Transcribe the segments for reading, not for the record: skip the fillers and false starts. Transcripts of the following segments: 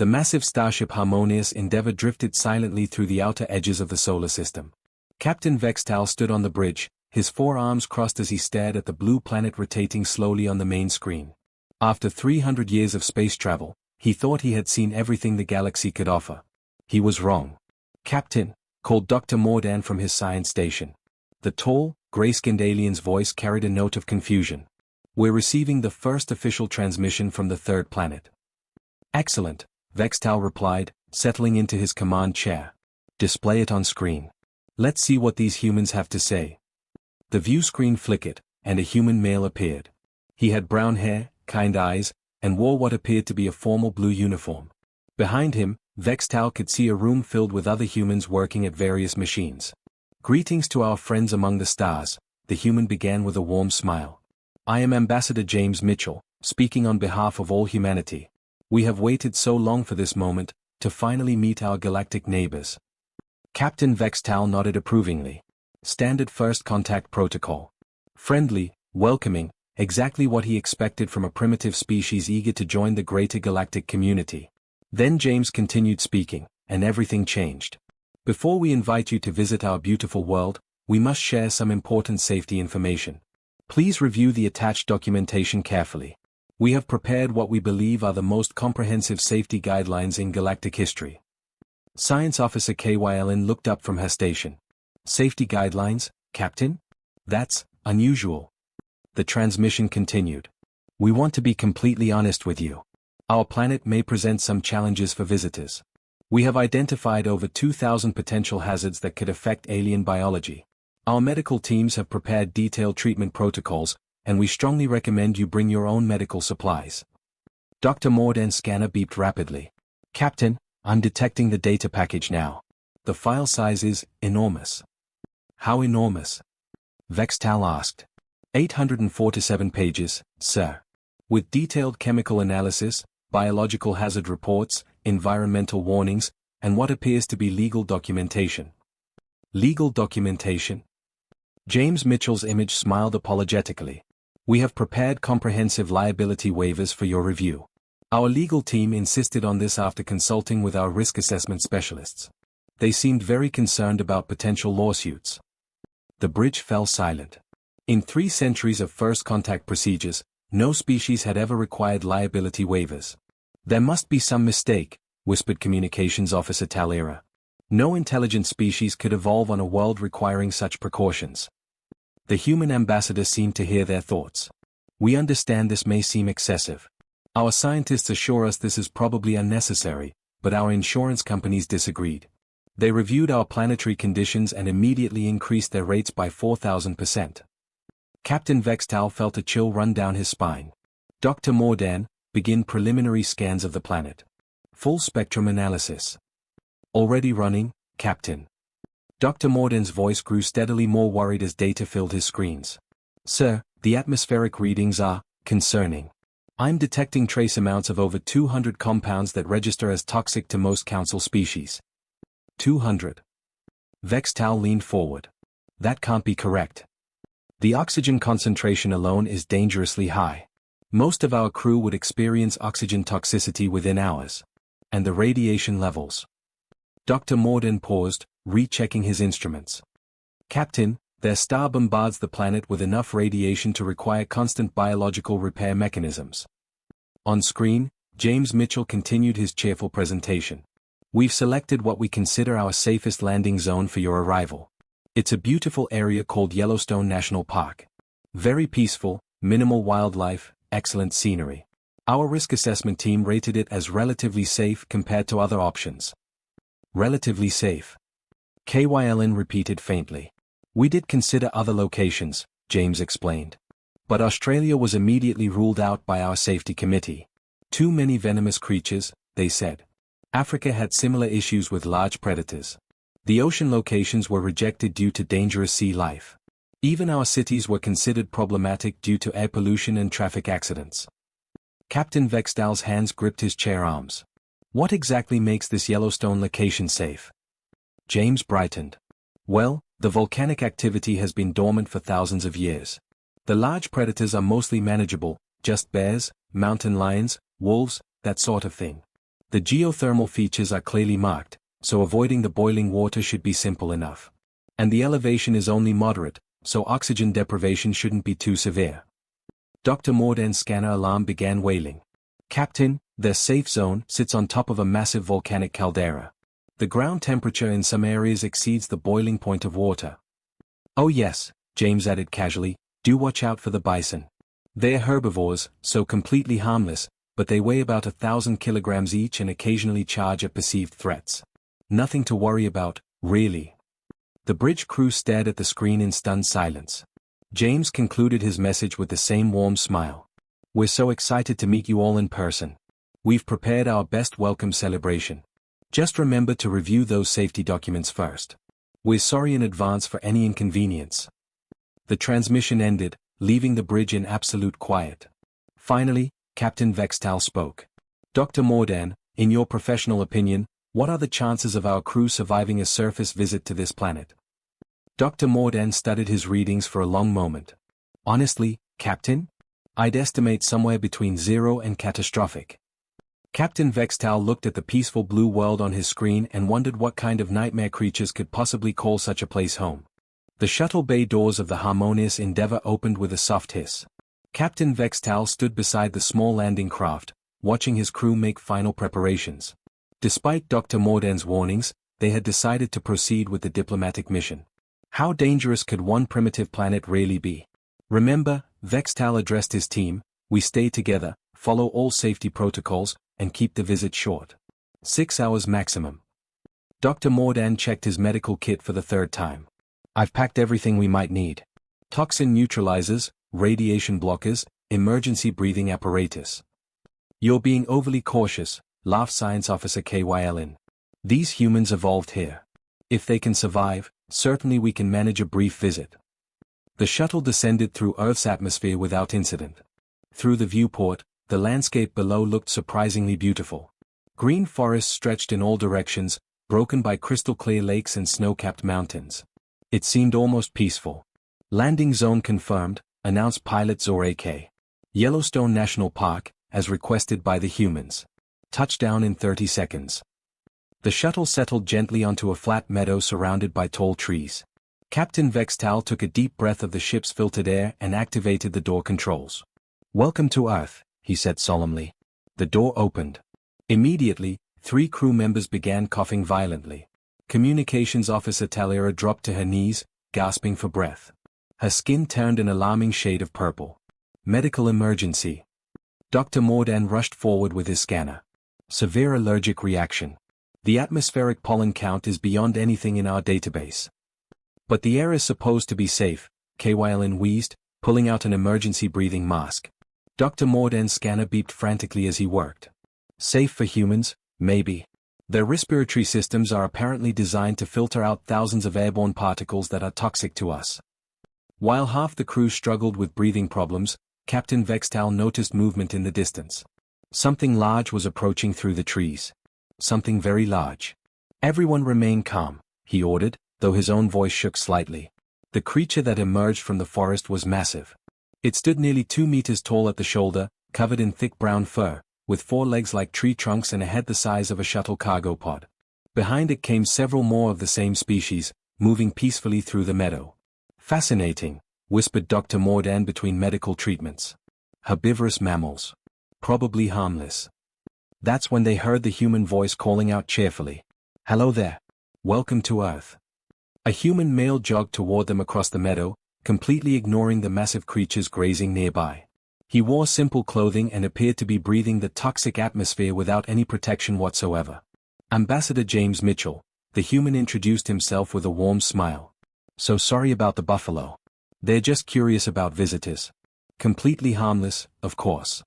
The massive starship Harmonious Endeavor drifted silently through the outer edges of the solar system. Captain Vextal stood on the bridge, his forearms crossed as he stared at the blue planet rotating slowly on the main screen. After 300 years of space travel, he thought he had seen everything the galaxy could offer. He was wrong. "Captain," called Dr. Mordan from his science station. The tall, gray-skinned alien's voice carried a note of confusion. "We're receiving the first official transmission from the third planet." "Excellent," Vextal replied, settling into his command chair. "Display it on screen. Let's see what these humans have to say." The view screen flickered, and a human male appeared. He had brown hair, kind eyes, and wore what appeared to be a formal blue uniform. Behind him, Vextal could see a room filled with other humans working at various machines. "Greetings to our friends among the stars," the human began with a warm smile. "I am Ambassador James Mitchell, speaking on behalf of all humanity. We have waited so long for this moment, to finally meet our galactic neighbors." Captain Vextal nodded approvingly. Standard first contact protocol. Friendly, welcoming, exactly what he expected from a primitive species eager to join the greater galactic community. Then James continued speaking, and everything changed. "Before we invite you to visit our beautiful world, we must share some important safety information. Please review the attached documentation carefully. We have prepared what we believe are the most comprehensive safety guidelines in galactic history." Science Officer KYLN looked up from her station. "Safety guidelines, Captain? That's unusual." The transmission continued. "We want to be completely honest with you. Our planet may present some challenges for visitors. We have identified over 2,000 potential hazards that could affect alien biology. Our medical teams have prepared detailed treatment protocols, and we strongly recommend you bring your own medical supplies." Dr. Mordan's scanner beeped rapidly. "Captain, I'm detecting the data package now. The file size is enormous." "How enormous?" Vextal asked. 847 pages, sir. With detailed chemical analysis, biological hazard reports, environmental warnings, and what appears to be legal documentation. Legal documentation? James Mitchell's image smiled apologetically. "We have prepared comprehensive liability waivers for your review. Our legal team insisted on this after consulting with our risk assessment specialists. They seemed very concerned about potential lawsuits." The bridge fell silent. In 3 centuries of first contact procedures, no species had ever required liability waivers. "There must be some mistake," whispered Communications Officer Talera. "No intelligent species could evolve on a world requiring such precautions." The human ambassador seemed to hear their thoughts. "We understand this may seem excessive. Our scientists assure us this is probably unnecessary, but our insurance companies disagreed. They reviewed our planetary conditions and immediately increased their rates by 4,000%. Captain Vextal felt a chill run down his spine. "Dr. Mordan, begin preliminary scans of the planet. Full spectrum analysis." "Already running, Captain." Dr. Mordan's voice grew steadily more worried as data filled his screens. "Sir, the atmospheric readings are concerning. I'm detecting trace amounts of over 200 compounds that register as toxic to most council species." 200. Vextal leaned forward. "That can't be correct. The oxygen concentration alone is dangerously high. Most of our crew would experience oxygen toxicity within hours. And the radiation levels." Dr. Mordan paused, rechecking his instruments. "Captain, their star bombards the planet with enough radiation to require constant biological repair mechanisms." On screen, James Mitchell continued his cheerful presentation. "We've selected what we consider our safest landing zone for your arrival. It's a beautiful area called Yellowstone National Park. Very peaceful, minimal wildlife, excellent scenery. Our risk assessment team rated it as relatively safe compared to other options." "Relatively safe." KYLN repeated faintly. "We did consider other locations," James explained. "But Australia was immediately ruled out by our safety committee. Too many venomous creatures, they said. Africa had similar issues with large predators. The ocean locations were rejected due to dangerous sea life. Even our cities were considered problematic due to air pollution and traffic accidents." Captain Vextal's hands gripped his chair arms. "What exactly makes this Yellowstone location safe?" James brightened. "Well, the volcanic activity has been dormant for thousands of years. The large predators are mostly manageable, just bears, mountain lions, wolves, that sort of thing. The geothermal features are clearly marked, so avoiding the boiling water should be simple enough. And the elevation is only moderate, so oxygen deprivation shouldn't be too severe. Dr. Morden's scanner alarm began wailing. Captain, their safe zone sits on top of a massive volcanic caldera. The ground temperature in some areas exceeds the boiling point of water. Oh yes, James added casually, do watch out for the bison. They're herbivores, so completely harmless, but they weigh about 1,000 kilograms each and occasionally charge at perceived threats. Nothing to worry about, really. The bridge crew stared at the screen in stunned silence. James concluded his message with the same warm smile. We're so excited to meet you all in person. We've prepared our best welcome celebration. Just remember to review those safety documents first. We're sorry in advance for any inconvenience. The transmission ended, leaving the bridge in absolute quiet. Finally, Captain Vextal spoke. Dr. Mordan, in your professional opinion, what are the chances of our crew surviving a surface visit to this planet? Dr. Mordan studied his readings for a long moment. Honestly, Captain? I'd estimate somewhere between 0 and catastrophic. Captain Vextal looked at the peaceful blue world on his screen and wondered what kind of nightmare creatures could possibly call such a place home. The shuttle bay doors of the Harmonious Endeavor opened with a soft hiss. Captain Vextal stood beside the small landing craft, watching his crew make final preparations. Despite Dr. Mordan's warnings, they had decided to proceed with the diplomatic mission. How dangerous could one primitive planet really be? Remember, Vextal addressed his team, we stay together, follow all safety protocols, and keep the visit short. 6 hours maximum. Dr. Mordan checked his medical kit for the third time. I've packed everything we might need. Toxin neutralizers, radiation blockers, emergency breathing apparatus. You're being overly cautious, laughed Science Officer KYLN. These humans evolved here. If they can survive, certainly we can manage a brief visit. The shuttle descended through Earth's atmosphere without incident. Through the viewport, the landscape below looked surprisingly beautiful. Green forests stretched in all directions, broken by crystal-clear lakes and snow-capped mountains. It seemed almost peaceful. Landing zone confirmed, announced pilot Zor AK. Yellowstone National Park, as requested by the humans. Touchdown in 30 seconds. The shuttle settled gently onto a flat meadow surrounded by tall trees. Captain Vextal took a deep breath of the ship's filtered air and activated the door controls. Welcome to Earth, he said solemnly. The door opened. Immediately, 3 crew members began coughing violently. Communications Officer Talyra dropped to her knees, gasping for breath. Her skin turned an alarming shade of purple. Medical emergency. Dr. Mordan rushed forward with his scanner. Severe allergic reaction. The atmospheric pollen count is beyond anything in our database. But the air is supposed to be safe, KYLN wheezed, pulling out an emergency breathing mask. Dr. Mordan's scanner beeped frantically as he worked. Safe for humans, maybe. Their respiratory systems are apparently designed to filter out thousands of airborne particles that are toxic to us. While half the crew struggled with breathing problems, Captain Vextal noticed movement in the distance. Something large was approaching through the trees. Something very large. Everyone remain calm, he ordered, though his own voice shook slightly. The creature that emerged from the forest was massive. It stood nearly 2 meters tall at the shoulder, covered in thick brown fur, with 4 legs like tree trunks and a head the size of a shuttle cargo pod. Behind it came several more of the same species, moving peacefully through the meadow. Fascinating, whispered Dr. Mordan between medical treatments. Herbivorous mammals. Probably harmless. That's when they heard the human voice calling out cheerfully. Hello there. Welcome to Earth. A human male jogged toward them across the meadow, completely ignoring the massive creatures grazing nearby. He wore simple clothing and appeared to be breathing the toxic atmosphere without any protection whatsoever. Ambassador James Mitchell, the human introduced himself with a warm smile. So sorry about the buffalo. They're just curious about visitors. Completely harmless, of course.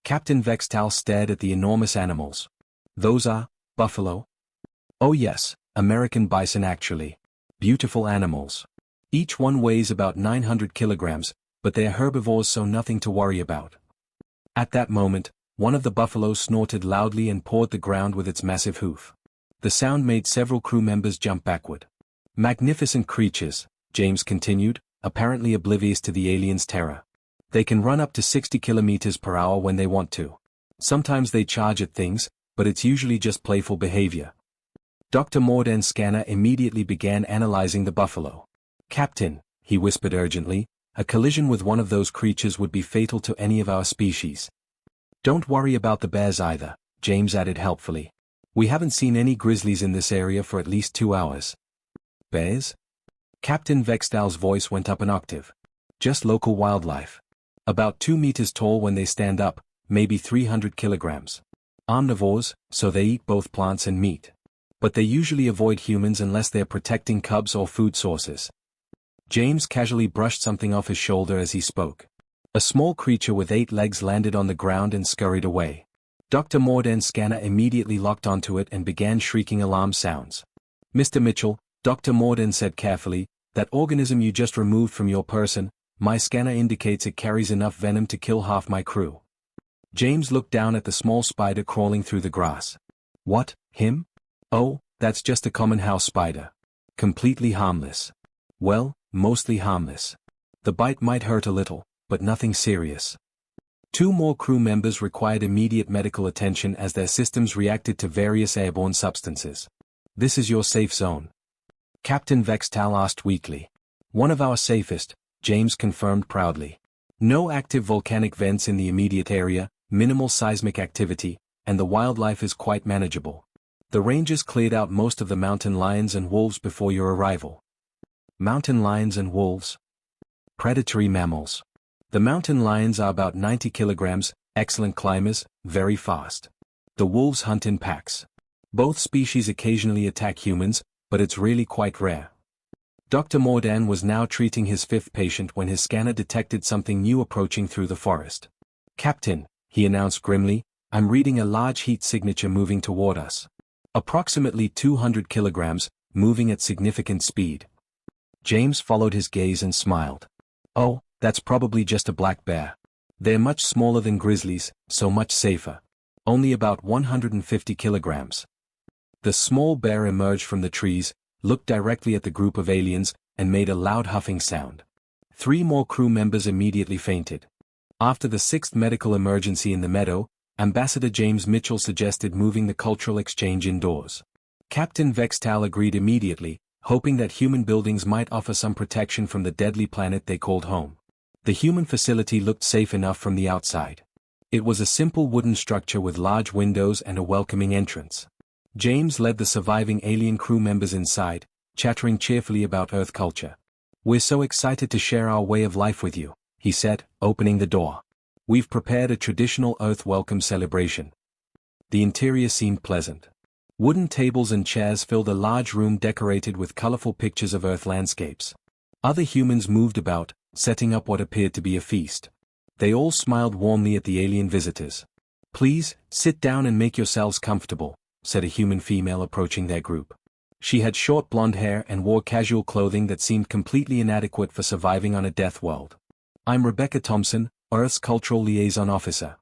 Captain Vextal stared at the enormous animals. Those are, buffalo? Oh yes, American bison actually. Beautiful animals. Each one weighs about 900 kilograms, but they're herbivores so nothing to worry about. At that moment, one of the buffaloes snorted loudly and pawed the ground with its massive hoof. The sound made several crew members jump backward. Magnificent creatures, James continued, apparently oblivious to the aliens' terror. They can run up to 60 kilometers per hour when they want to. Sometimes they charge at things, but it's usually just playful behavior. Dr. Morden's scanner immediately began analyzing the buffalo. Captain, he whispered urgently, a collision with one of those creatures would be fatal to any of our species. Don't worry about the bears either, James added helpfully. We haven't seen any grizzlies in this area for at least 2 hours. Bears? Captain Vextal's voice went up an octave. Just local wildlife. About 2 meters tall when they stand up, maybe 300 kilograms. Omnivores, so they eat both plants and meat. But they usually avoid humans unless they're protecting cubs or food sources. James casually brushed something off his shoulder as he spoke. A small creature with 8 legs landed on the ground and scurried away. Dr. Morden's scanner immediately locked onto it and began shrieking alarm sounds. Mr. Mitchell, Dr. Morden said carefully, that organism you just removed from your person, my scanner indicates it carries enough venom to kill half my crew. James looked down at the small spider crawling through the grass. What, him? Oh, that's just a common house spider. Completely harmless. Well, mostly harmless. The bite might hurt a little, but nothing serious. 2 more crew members required immediate medical attention as their systems reacted to various airborne substances. This is your safe zone. Captain Vextal asked weakly. One of our safest, James confirmed proudly. No active volcanic vents in the immediate area, minimal seismic activity, and the wildlife is quite manageable. The rangers cleared out most of the mountain lions and wolves before your arrival. Mountain lions and wolves? Predatory mammals. The mountain lions are about 90 kilograms, excellent climbers, very fast. The wolves hunt in packs. Both species occasionally attack humans, but it's really quite rare. Dr. Mordan was now treating his 5th patient when his scanner detected something new approaching through the forest. Captain, he announced grimly, I'm reading a large heat signature moving toward us. Approximately 200 kilograms, moving at significant speed. James followed his gaze and smiled. Oh, that's probably just a black bear. They're much smaller than grizzlies, so much safer. Only about 150 kilograms. The small bear emerged from the trees, looked directly at the group of aliens, and made a loud huffing sound. 3 more crew members immediately fainted. After the 6th medical emergency in the meadow, Ambassador James Mitchell suggested moving the cultural exchange indoors. Captain Vextal agreed immediately, hoping that human buildings might offer some protection from the deadly planet they called home. The human facility looked safe enough from the outside. It was a simple wooden structure with large windows and a welcoming entrance. James led the surviving alien crew members inside, chattering cheerfully about Earth culture. We're so excited to share our way of life with you, he said, opening the door. We've prepared a traditional Earth welcome celebration. The interior seemed pleasant. Wooden tables and chairs filled a large room decorated with colorful pictures of Earth landscapes. Other humans moved about, setting up what appeared to be a feast. They all smiled warmly at the alien visitors. Please, sit down and make yourselves comfortable, said a human female approaching their group. She had short blonde hair and wore casual clothing that seemed completely inadequate for surviving on a DeathWorld. I'm Rebecca Thompson, Earth's Cultural Liaison Officer.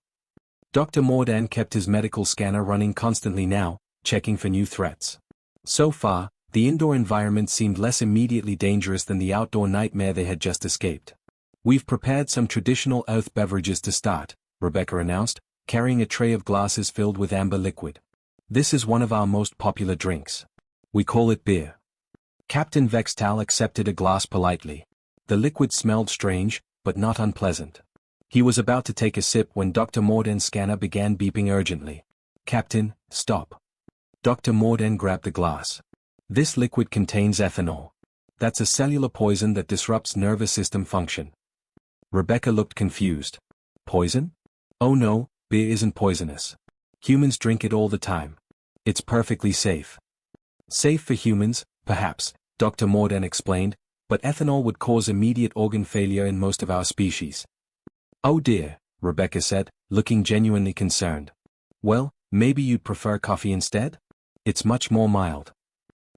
Dr. Mordan kept his medical scanner running constantly now, checking for new threats. So far, the indoor environment seemed less immediately dangerous than the outdoor nightmare they had just escaped. We've prepared some traditional Earth beverages to start, Rebecca announced, carrying a tray of glasses filled with amber liquid. This is one of our most popular drinks. We call it beer. Captain Vextal accepted a glass politely. The liquid smelled strange, but not unpleasant. He was about to take a sip when Dr. Morden's scanner began beeping urgently. Captain, stop. Dr. Morden grabbed the glass. This liquid contains ethanol. That's a cellular poison that disrupts nervous system function. Rebecca looked confused. Poison? Oh no, beer isn't poisonous. Humans drink it all the time. It's perfectly safe. Safe for humans, perhaps, Dr. Morden explained, but ethanol would cause immediate organ failure in most of our species. Oh dear, Rebecca said, looking genuinely concerned. Well, maybe you'd prefer coffee instead? It's much more mild.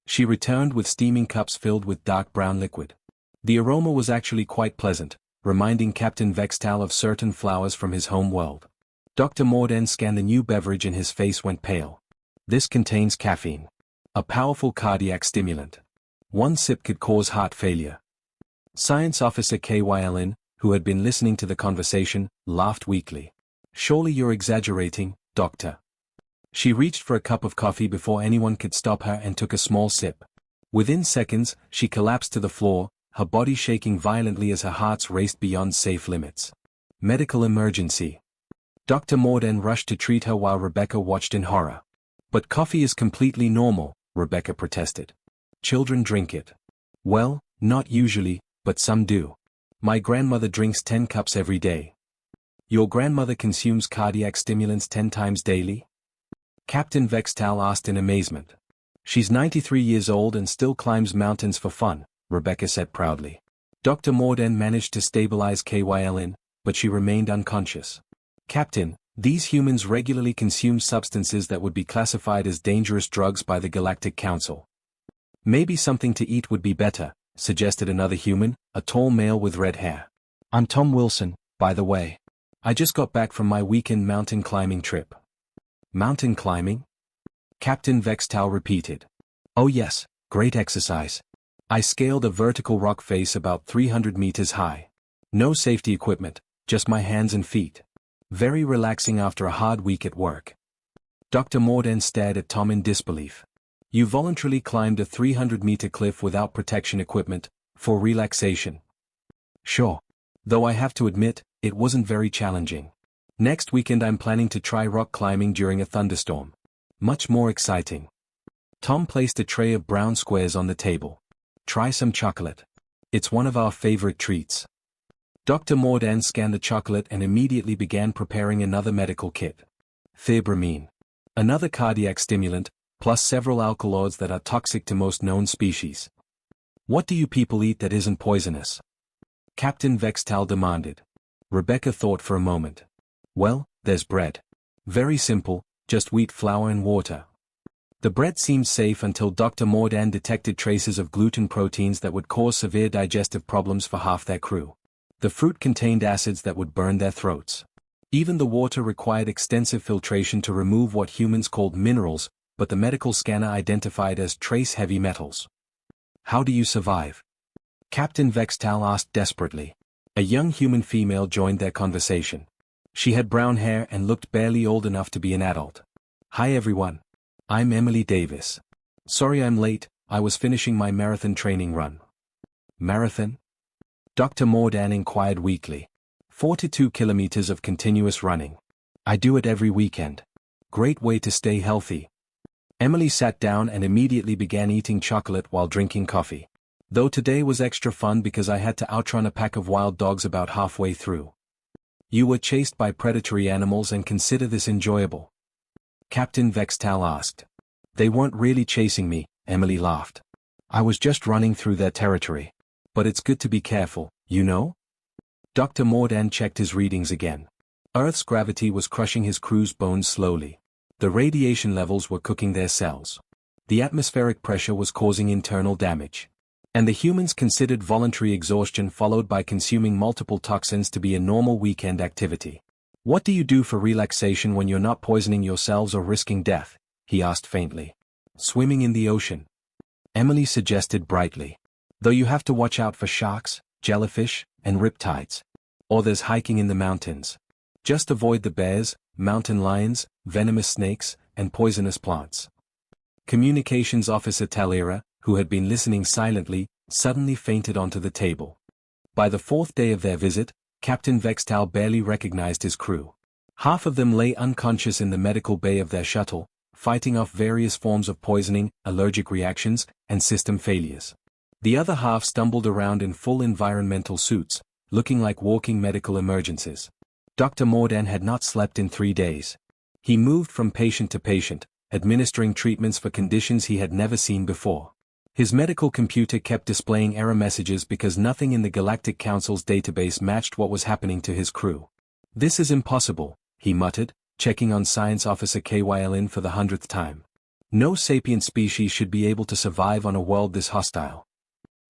She returned with steaming cups filled with dark brown liquid. The aroma was actually quite pleasant, reminding Captain Vextal of certain flowers from his home world. Dr. Morden scanned the new beverage and his face went pale. This contains caffeine. A powerful cardiac stimulant. 1 sip could cause heart failure. Science Officer KYLN, who had been listening to the conversation, laughed weakly. Surely you're exaggerating, Doctor. She reached for a cup of coffee before anyone could stop her and took a small sip. Within seconds, she collapsed to the floor, her body shaking violently as her heart raced beyond safe limits. Medical emergency. Dr. Morden rushed to treat her while Rebecca watched in horror. But coffee is completely normal, Rebecca protested. Children drink it. Well, not usually, but some do. My grandmother drinks 10 cups every day. Your grandmother consumes cardiac stimulants 10 times daily? Captain Vextal asked in amazement. She's 93 years old and still climbs mountains for fun, Rebecca said proudly. Dr. Morden managed to stabilize KYLN, but she remained unconscious. Captain, these humans regularly consume substances that would be classified as dangerous drugs by the Galactic Council. Maybe something to eat would be better, suggested another human, a tall male with red hair. I'm Tom Wilson, by the way. I just got back from my weekend mountain climbing trip. Mountain climbing? Captain Vextal repeated. Oh yes, great exercise. I scaled a vertical rock face about 300 meters high. No safety equipment, just my hands and feet. Very relaxing after a hard week at work. Dr. Morden stared at Tom in disbelief. You voluntarily climbed a 300-meter cliff without protection equipment, for relaxation. Sure. Though I have to admit, it wasn't very challenging. Next weekend I'm planning to try rock climbing during a thunderstorm. Much more exciting. Tom placed a tray of brown squares on the table. Try some chocolate. It's one of our favorite treats. Dr. Morden scanned the chocolate and immediately began preparing another medical kit. Theobramine. Another cardiac stimulant, plus several alkaloids that are toxic to most known species. What do you people eat that isn't poisonous? Captain Vextal demanded. Rebecca thought for a moment. Well, there's bread. Very simple, just wheat flour and water. The bread seemed safe until Dr. Morden detected traces of gluten proteins that would cause severe digestive problems for half their crew. The fruit contained acids that would burn their throats. Even the water required extensive filtration to remove what humans called minerals, but the medical scanner identified as trace heavy metals. How do you survive? Captain Vextal asked desperately. A young human female joined their conversation. She had brown hair and looked barely old enough to be an adult. Hi everyone. I'm Emily Davis. Sorry I'm late, I was finishing my marathon training run. Marathon? Dr. Morden inquired weakly. 42 kilometers of continuous running. I do it every weekend. Great way to stay healthy. Emily sat down and immediately began eating chocolate while drinking coffee. Though today was extra fun because I had to outrun a pack of wild dogs about halfway through. You were chased by predatory animals and consider this enjoyable? Captain Vextal asked. They weren't really chasing me, Emily laughed. I was just running through their territory. But it's good to be careful, you know? Dr. Morden checked his readings again. Earth's gravity was crushing his crew's bones slowly. The radiation levels were cooking their cells. The atmospheric pressure was causing internal damage. And the humans considered voluntary exhaustion followed by consuming multiple toxins to be a normal weekend activity. What do you do for relaxation when you're not poisoning yourselves or risking death? He asked faintly. Swimming in the ocean. Emily suggested brightly. Though you have to watch out for sharks, jellyfish, and riptides. Or there's hiking in the mountains. Just avoid the bears, mountain lions, venomous snakes, and poisonous plants. Communications Officer Talera, who had been listening silently, suddenly fainted onto the table. By the fourth day of their visit, Captain Vextal barely recognized his crew. Half of them lay unconscious in the medical bay of their shuttle, fighting off various forms of poisoning, allergic reactions, and system failures. The other half stumbled around in full environmental suits, looking like walking medical emergencies. Dr. Morden had not slept in 3 days. He moved from patient to patient, administering treatments for conditions he had never seen before. His medical computer kept displaying error messages because nothing in the Galactic Council's database matched what was happening to his crew. This is impossible, he muttered, checking on Science Officer KYLN for the 100th time. No sapient species should be able to survive on a world this hostile.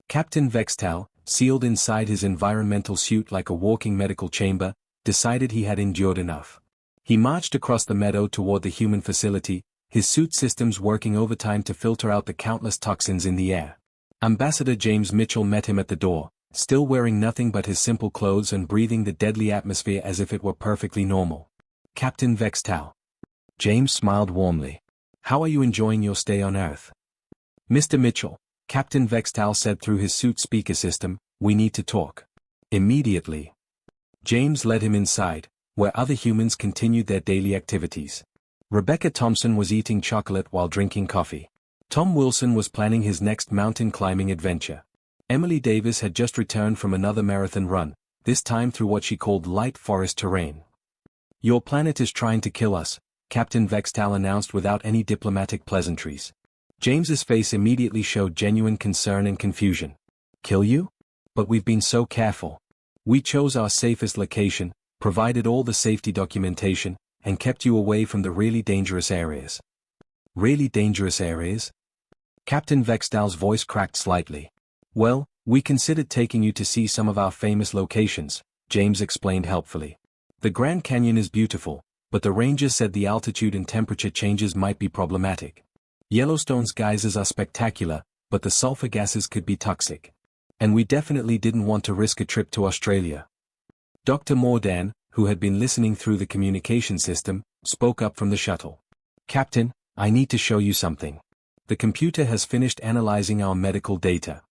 Captain Vextal, sealed inside his environmental suit like a walking medical chamber, decided he had endured enough. He marched across the meadow toward the human facility, his suit systems working overtime to filter out the countless toxins in the air. Ambassador James Mitchell met him at the door, still wearing nothing but his simple clothes and breathing the deadly atmosphere as if it were perfectly normal. Captain Vextal. James smiled warmly. "How are you enjoying your stay on Earth?" "Mr. Mitchell," Captain Vextal said through his suit speaker system, "we need to talk." Immediately. James led him inside, where other humans continued their daily activities. Rebecca Thompson was eating chocolate while drinking coffee. Tom Wilson was planning his next mountain climbing adventure. Emily Davis had just returned from another marathon run, this time through what she called light forest terrain. "Your planet is trying to kill us," Captain Vextal announced without any diplomatic pleasantries. James's face immediately showed genuine concern and confusion. "Kill you? But we've been so careful. We chose our safest location, provided all the safety documentation, and kept you away from the really dangerous areas." "Really dangerous areas?" Captain Vextal's voice cracked slightly. "Well, we considered taking you to see some of our famous locations," James explained helpfully. "The Grand Canyon is beautiful, but the rangers said the altitude and temperature changes might be problematic. Yellowstone's geysers are spectacular, but the sulfur gases could be toxic. And we definitely didn't want to risk a trip to Australia." Dr. Mordan, who had been listening through the communication system, spoke up from the shuttle. "Captain, I need to show you something. The computer has finished analyzing our medical data."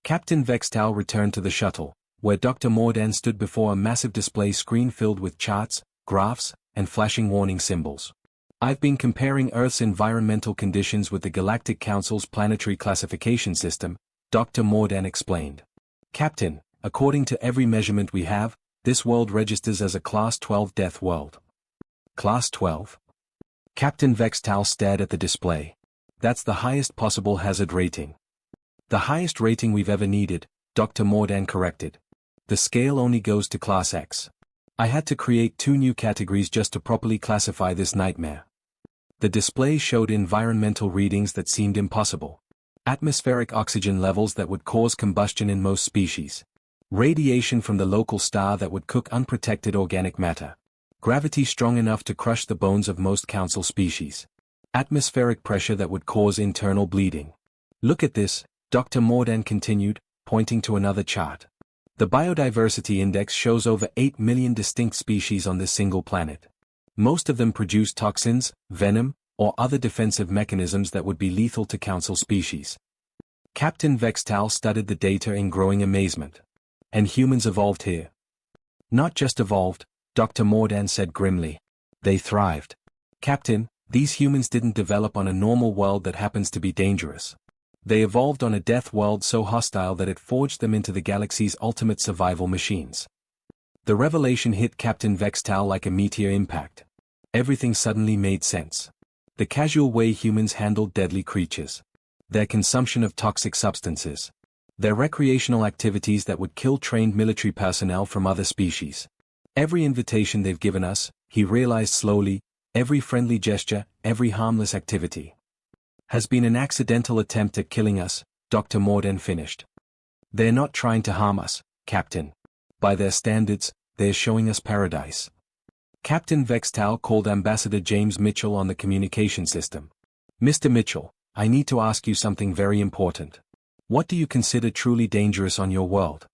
Captain Vextal returned to the shuttle, where Dr. Mordan stood before a massive display screen filled with charts, graphs, and flashing warning symbols. "I've been comparing Earth's environmental conditions with the Galactic Council's planetary classification system," Dr. Mordan explained. "Captain, according to every measurement we have, this world registers as a Class 12 death world." "Class 12? Captain Vextal stared at the display. "That's the highest possible hazard rating." "The highest rating we've ever needed," Dr. Mordan corrected. "The scale only goes to Class X. I had to create 2 new categories just to properly classify this nightmare." The display showed environmental readings that seemed impossible. Atmospheric oxygen levels that would cause combustion in most species. Radiation from the local star that would cook unprotected organic matter. Gravity strong enough to crush the bones of most council species. Atmospheric pressure that would cause internal bleeding. "Look at this," Dr. Mordan continued, pointing to another chart. "The biodiversity index shows over 8 million distinct species on this single planet. Most of them produce toxins, venom, or other defensive mechanisms that would be lethal to council species." Captain Vextal studied the data in growing amazement. "And humans evolved here?" "Not just evolved," Dr. Mordan said grimly. "They thrived. Captain, these humans didn't develop on a normal world that happens to be dangerous. They evolved on a death world so hostile that it forged them into the galaxy's ultimate survival machines." The revelation hit Captain Vextal like a meteor impact. Everything suddenly made sense. The casual way humans handled deadly creatures. Their consumption of toxic substances. Their recreational activities that would kill trained military personnel from other species. Every invitation they've given us, he realized slowly, every friendly gesture, every harmless activity, has been an accidental attempt at killing us, Dr. Mordan finished. "They're not trying to harm us, Captain. By their standards, they're showing us paradise." Captain Vextal called Ambassador James Mitchell on the communication system. "Mr. Mitchell, I need to ask you something very important. What do you consider truly dangerous on your world?"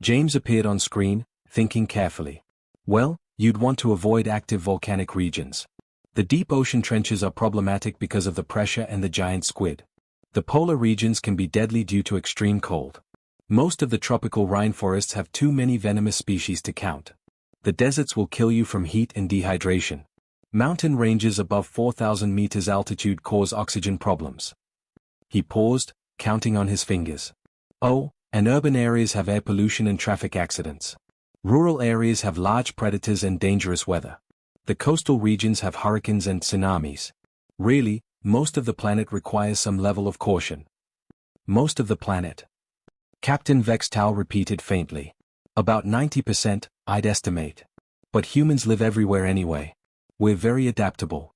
James appeared on screen, thinking carefully. "Well, you'd want to avoid active volcanic regions. The deep ocean trenches are problematic because of the pressure and the giant squid. The polar regions can be deadly due to extreme cold. Most of the tropical rainforests have too many venomous species to count. The deserts will kill you from heat and dehydration. Mountain ranges above 4,000 meters altitude cause oxygen problems." He paused, counting on his fingers. "Oh, and urban areas have air pollution and traffic accidents. Rural areas have large predators and dangerous weather. The coastal regions have hurricanes and tsunamis. Really, most of the planet requires some level of caution." "Most of the planet?" Captain Vextal repeated faintly. "About 90%, I'd estimate. But humans live everywhere anyway. We're very adaptable."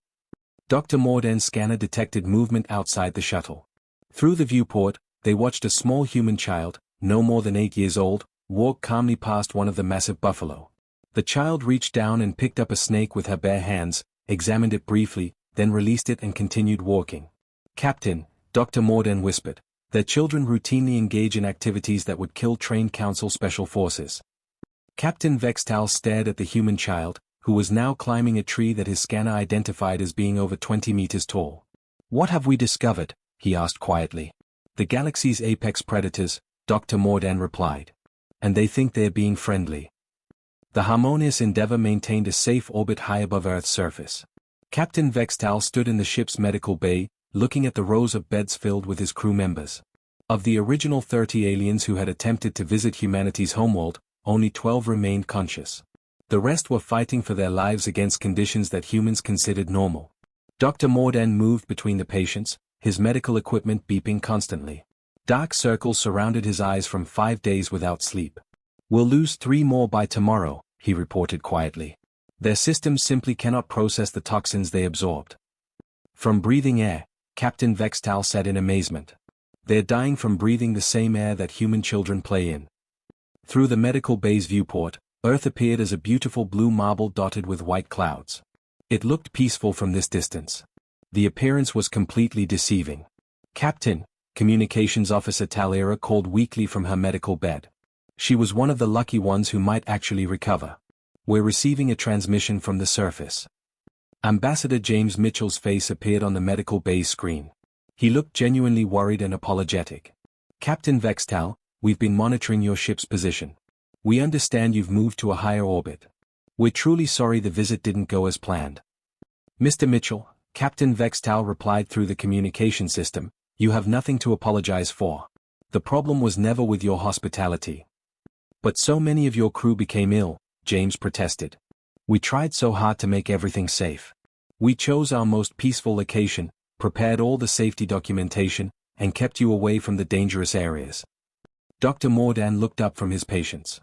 Dr. Mordan's scanner detected movement outside the shuttle. Through the viewport, they watched a small human child, no more than 8 years old, walk calmly past one of the massive buffalo. The child reached down and picked up a snake with her bare hands, examined it briefly, then released it and continued walking. "Captain," Dr. Mordan whispered, "their children routinely engage in activities that would kill trained council special forces." Captain Vextal stared at the human child, who was now climbing a tree that his scanner identified as being over 20 meters tall. "What have we discovered?" he asked quietly. "The galaxy's apex predators," Dr. Mordan replied. "And they think they're being friendly." The harmonious Endeavour maintained a safe orbit high above Earth's surface. Captain Vextal stood in the ship's medical bay, looking at the rows of beds filled with his crew members. Of the original 30 aliens who had attempted to visit humanity's homeworld, only 12 remained conscious. The rest were fighting for their lives against conditions that humans considered normal. Dr. Mordan moved between the patients, his medical equipment beeping constantly. Dark circles surrounded his eyes from 5 days without sleep. "We'll lose 3 more by tomorrow," he reported quietly. "Their systems simply cannot process the toxins they absorbed." "From breathing air," Captain Vextal said in amazement. "They're dying from breathing the same air that human children play in." Through the medical bay's viewport, Earth appeared as a beautiful blue marble dotted with white clouds. It looked peaceful from this distance. The appearance was completely deceiving. "Captain," Communications Officer Talera called weakly from her medical bed. She was one of the lucky ones who might actually recover. "We're receiving a transmission from the surface." Ambassador James Mitchell's face appeared on the medical bay screen. He looked genuinely worried and apologetic. "Captain Vextal, we've been monitoring your ship's position. We understand you've moved to a higher orbit. We're truly sorry the visit didn't go as planned." "Mr. Mitchell," Captain Vextal replied through the communication system, "you have nothing to apologize for. The problem was never with your hospitality." "But so many of your crew became ill," James protested. "We tried so hard to make everything safe. We chose our most peaceful location, prepared all the safety documentation, and kept you away from the dangerous areas." Dr. Mordan looked up from his patients.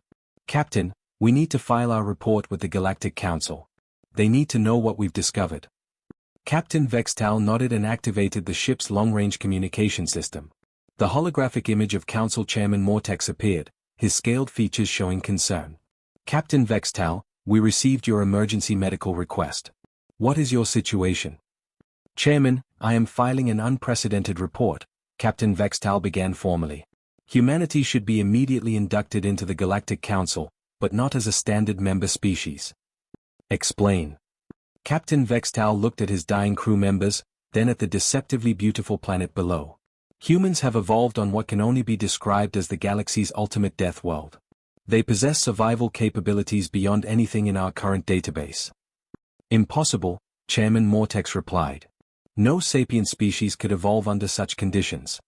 "Captain, we need to file our report with the Galactic Council. They need to know what we've discovered." Captain Vextal nodded and activated the ship's long-range communication system. The holographic image of Council Chairman Mortex appeared, his scaled features showing concern. "Captain Vextal, we received your emergency medical request. What is your situation?" "Chairman, I am filing an unprecedented report," Captain Vextal began formally. "Humanity should be immediately inducted into the Galactic Council, but not as a standard member species." "Explain." Captain Vextal looked at his dying crew members, then at the deceptively beautiful planet below. "Humans have evolved on what can only be described as the galaxy's ultimate death world. They possess survival capabilities beyond anything in our current database." "Impossible," Chairman Mortex replied. "No sapient species could evolve under such conditions."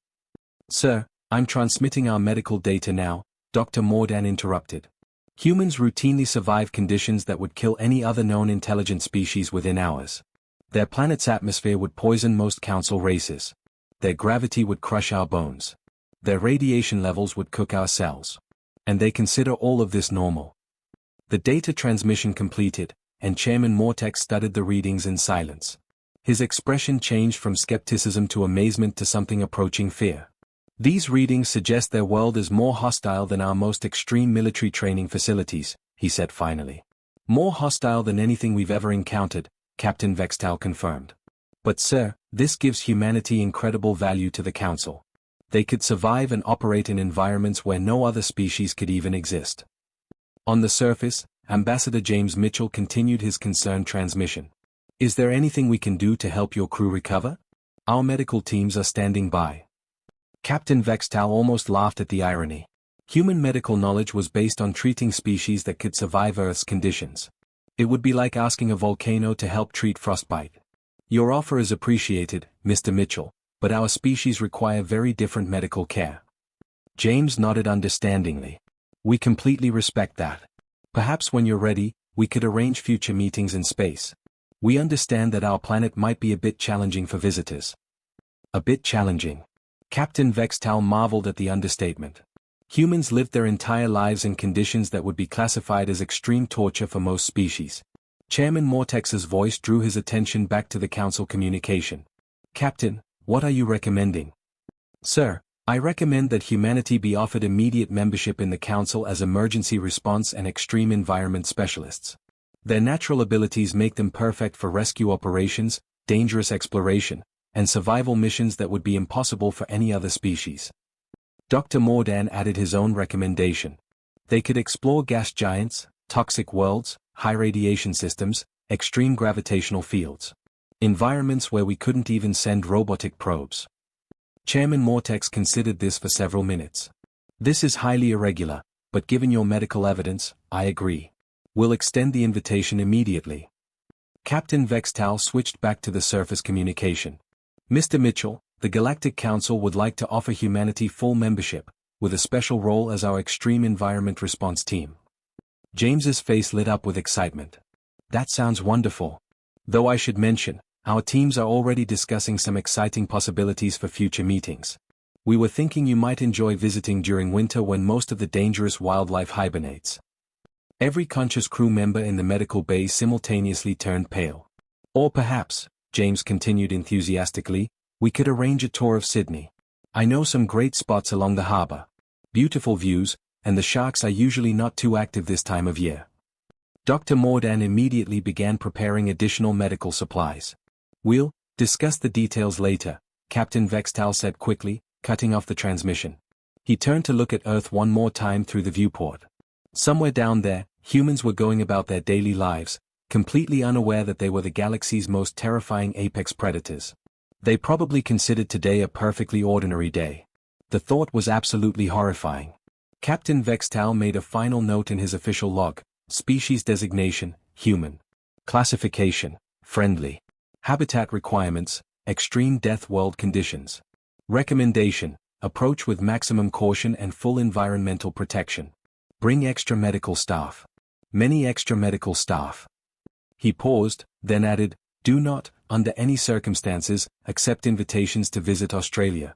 "Sir, I'm transmitting our medical data now," Dr. Mordan interrupted. "Humans routinely survive conditions that would kill any other known intelligent species within hours. Their planet's atmosphere would poison most council races. Their gravity would crush our bones. Their radiation levels would cook our cells. And they consider all of this normal." The data transmission completed, and Chairman Mortex studied the readings in silence. His expression changed from skepticism to amazement to something approaching fear. "These readings suggest their world is more hostile than our most extreme military training facilities," he said finally. "More hostile than anything we've ever encountered," Captain Vextal confirmed. "But sir, this gives humanity incredible value to the Council. They could survive and operate in environments where no other species could even exist." On the surface, Ambassador James Mitchell continued his concerned transmission. "Is there anything we can do to help your crew recover? Our medical teams are standing by." Captain Vextal almost laughed at the irony. Human medical knowledge was based on treating species that could survive Earth's conditions. It would be like asking a volcano to help treat frostbite. "Your offer is appreciated, Mr. Mitchell, but our species require very different medical care." James nodded understandingly. "We completely respect that. Perhaps when you're ready, we could arrange future meetings in space. We understand that our planet might be a bit challenging for visitors." "A bit challenging." Captain Vextal marveled at the understatement. Humans lived their entire lives in conditions that would be classified as extreme torture for most species. Chairman Mortex's voice drew his attention back to the Council communication. "Captain, what are you recommending?" "Sir, I recommend that humanity be offered immediate membership in the Council as emergency response and extreme environment specialists. Their natural abilities make them perfect for rescue operations, dangerous exploration, and survival missions that would be impossible for any other species." Dr. Mordan added his own recommendation. "They could explore gas giants, toxic worlds, high radiation systems, extreme gravitational fields. Environments where we couldn't even send robotic probes. Chairman Mortex considered this for several minutes. This is highly irregular, but given your medical evidence, I agree. We'll extend the invitation immediately. Captain Vextal switched back to the surface communication. Mr. Mitchell, the Galactic Council would like to offer humanity full membership, with a special role as our extreme environment response team. James's face lit up with excitement. That sounds wonderful. Though I should mention, our teams are already discussing some exciting possibilities for future meetings. We were thinking you might enjoy visiting during winter when most of the dangerous wildlife hibernates. Every conscious crew member in the medical bay simultaneously turned pale. Or perhaps, James continued enthusiastically, we could arrange a tour of Sydney. I know some great spots along the harbour. Beautiful views, and the sharks are usually not too active this time of year. Dr. Mordan immediately began preparing additional medical supplies. We'll discuss the details later, Captain Vextal said quickly, cutting off the transmission. He turned to look at Earth one more time through the viewport. Somewhere down there, humans were going about their daily lives, completely unaware that they were the galaxy's most terrifying apex predators. They probably considered today a perfectly ordinary day. The thought was absolutely horrifying. Captain Vextal made a final note in his official log: species designation, human. Classification, friendly. Habitat requirements, extreme death world conditions. Recommendation, approach with maximum caution and full environmental protection. Bring extra medical staff. Many extra medical staff. He paused, then added, do not, under any circumstances, accept invitations to visit Australia,